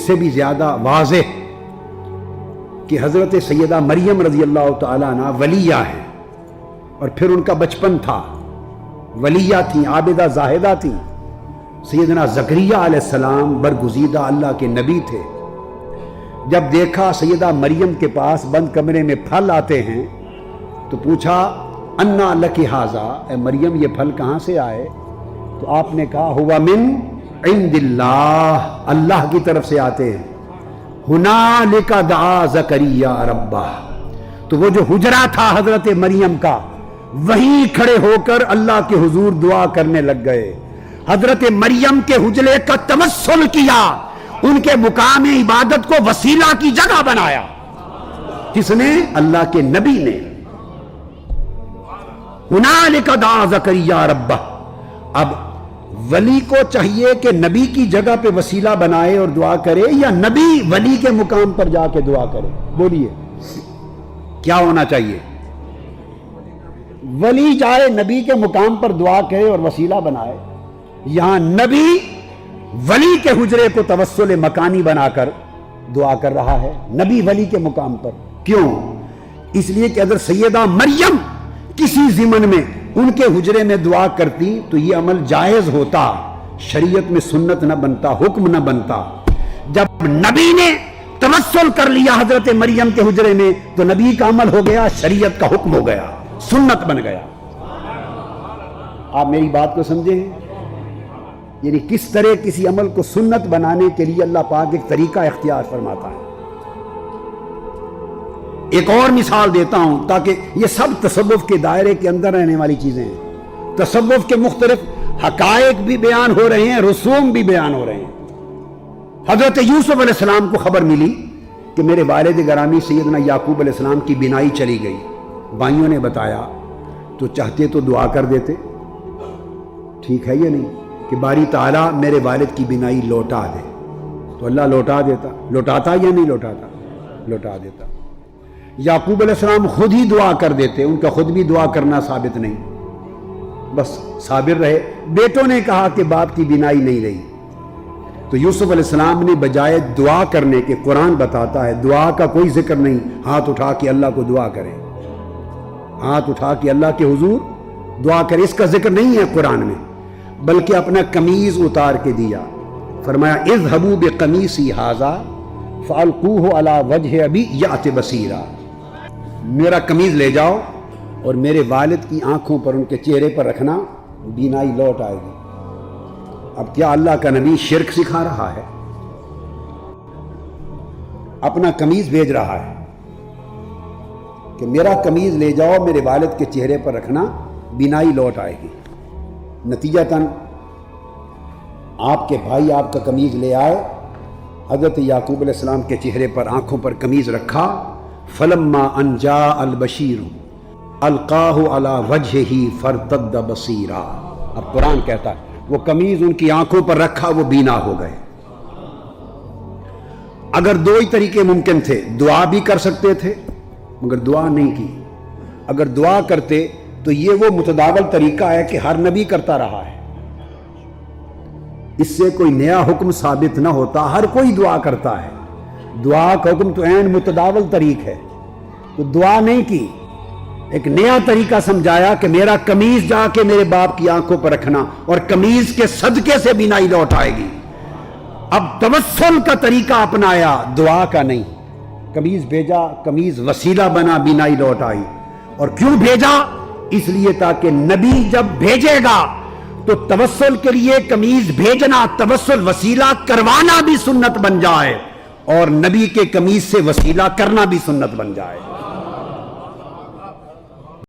سے بھی زیادہ واضح کہ حضرت سیدہ مریم رضی اللہ تعالیٰ عنہ ولیہ ہیں، اور پھر ان کا بچپن تھا، ولیہ تھیں، عابدہ زاہدہ تھیں۔ سیدنا زکریا علیہ السلام برگزیدہ اللہ کے نبی تھے۔ جب دیکھا سیدہ مریم کے پاس بند کمرے میں پھل آتے ہیں تو پوچھا انا لکی ھذا، اے مریم یہ پھل کہاں سے آئے؟ تو آپ نے کہا ہوا من عند اللہ، اللہ کی طرف سے آتے ہیں۔ ہنالک دعا زکریا ربہ، تو وہ جو حجرہ تھا حضرت مریم کا، وہیں کھڑے ہو کر اللہ کے حضور دعا کرنے لگ گئے۔ حضرت مریم کے حجرے کا توسل کیا، ان کے مقام عبادت کو وسیلہ کی جگہ بنایا۔ کس نے؟ اللہ کے نبی نے۔ ہنالک دعا زکریا ربہ۔ اب ولی کو چاہیے کہ نبی کی جگہ پہ وسیلہ بنائے اور دعا کرے، یا نبی ولی کے مقام پر جا کے دعا کرے؟ بولیے کیا ہونا چاہیے؟ ولی جائے نبی کے مقام پر دعا کرے اور وسیلہ بنائے، یہاں نبی ولی کے حجرے کو توسل مکانی بنا کر دعا کر رہا ہے، نبی ولی کے مقام پر۔ کیوں؟ اس لیے کہ اگر سیدہ مریم کسی ضمن میں ان کے حجرے میں دعا کرتی تو یہ عمل جائز ہوتا، شریعت میں سنت نہ بنتا، حکم نہ بنتا۔ جب نبی نے توسل کر لیا حضرت مریم کے حجرے میں تو نبی کا عمل ہو گیا، شریعت کا حکم ہو گیا، سنت بن گیا۔ آپ میری بات کو سمجھیں؟ یعنی کس طرح کسی عمل کو سنت بنانے کے لیے اللہ پاک ایک طریقہ اختیار فرماتا ہے۔ ایک اور مثال دیتا ہوں تاکہ یہ سب تصوف کے دائرے کے اندر رہنے والی چیزیں ہیں۔ تصوف کے مختلف حقائق بھی بیان ہو رہے ہیں، رسوم بھی بیان ہو رہے ہیں۔ حضرت یوسف علیہ السلام کو خبر ملی کہ میرے والد گرامی سیدنا یعقوب علیہ السلام کی بینائی چلی گئی۔ بھائیوں نے بتایا تو چاہتے تو دعا کر دیتے، ٹھیک ہے یا نہیں، کہ باری تعالیٰ میرے والد کی بینائی لوٹا دے، تو اللہ لوٹا دیتا، لوٹاتا یا نہیں لوٹاتا؟ لوٹا دیتا۔ یعقوب علیہ السلام خود ہی دعا کر دیتے، ان کا خود بھی دعا کرنا ثابت نہیں، بس صابر رہے۔ بیٹوں نے کہا کہ باپ کی بینائی نہیں رہی، تو یوسف علیہ السلام نے بجائے دعا کرنے کے، قرآن بتاتا ہے دعا کا کوئی ذکر نہیں، ہاتھ اٹھا کے اللہ کو دعا کریں، ہاتھ اٹھا کے اللہ کے حضور دعا کریں، اس کا ذکر نہیں ہے قرآن میں، بلکہ اپنا قمیض اتار کے دیا، فرمایا اذهبوا بقمیصی ھذا فالقوہ علی وجہ ابی یأت بصیرا، میرا قمیض لے جاؤ اور میرے والد کی آنکھوں پر، ان کے چہرے پر رکھنا، بینائی لوٹ آئے گی۔ اب کیا اللہ کا نبی شرک سکھا رہا ہے؟ اپنا قمیض بھیج رہا ہے کہ میرا قمیض لے جاؤ، میرے والد کے چہرے پر رکھنا، بینائی لوٹ آئے گی۔ نتیجتاً آپ کے بھائی آپ کا قمیض لے آئے، حضرت یعقوب علیہ السلام کے چہرے پر، آنکھوں پر قمیض رکھا، فلما ان جاء البشیر القاہ علی وجہہ فارتد بصیرا۔ اب قرآن کہتا ہے وہ قمیض ان کی آنکھوں پر رکھا، وہ بینا ہو گئے۔ اگر دو ہی طریقے ممکن تھے، دعا بھی کر سکتے تھے مگر دعا نہیں کی، اگر دعا کرتے تو یہ وہ متداول طریقہ ہے کہ ہر نبی کرتا رہا ہے، اس سے کوئی نیا حکم ثابت نہ ہوتا، ہر کوئی دعا کرتا ہے، دعا کا حکم تو عین متداول طریق ہے، تو دعا نہیں کی، ایک نیا طریقہ سمجھایا کہ میرا قمیض جا کے میرے باپ کی آنکھوں پر رکھنا، اور قمیض کے صدقے سے بینائی لوٹ آئے گی۔ اب توسل کا طریقہ اپنایا، دعا کا نہیں، قمیض بھیجا، قمیض وسیلہ بنا، بینائی لوٹ آئی۔ اور کیوں بھیجا؟ اس لیے تاکہ نبی جب بھیجے گا تو توسل کے لیے قمیض بھیجنا، توسل وسیلہ کروانا بھی سنت بن جائے، اور نبی کے قمیض سے وسیلہ کرنا بھی سنت بن جائے۔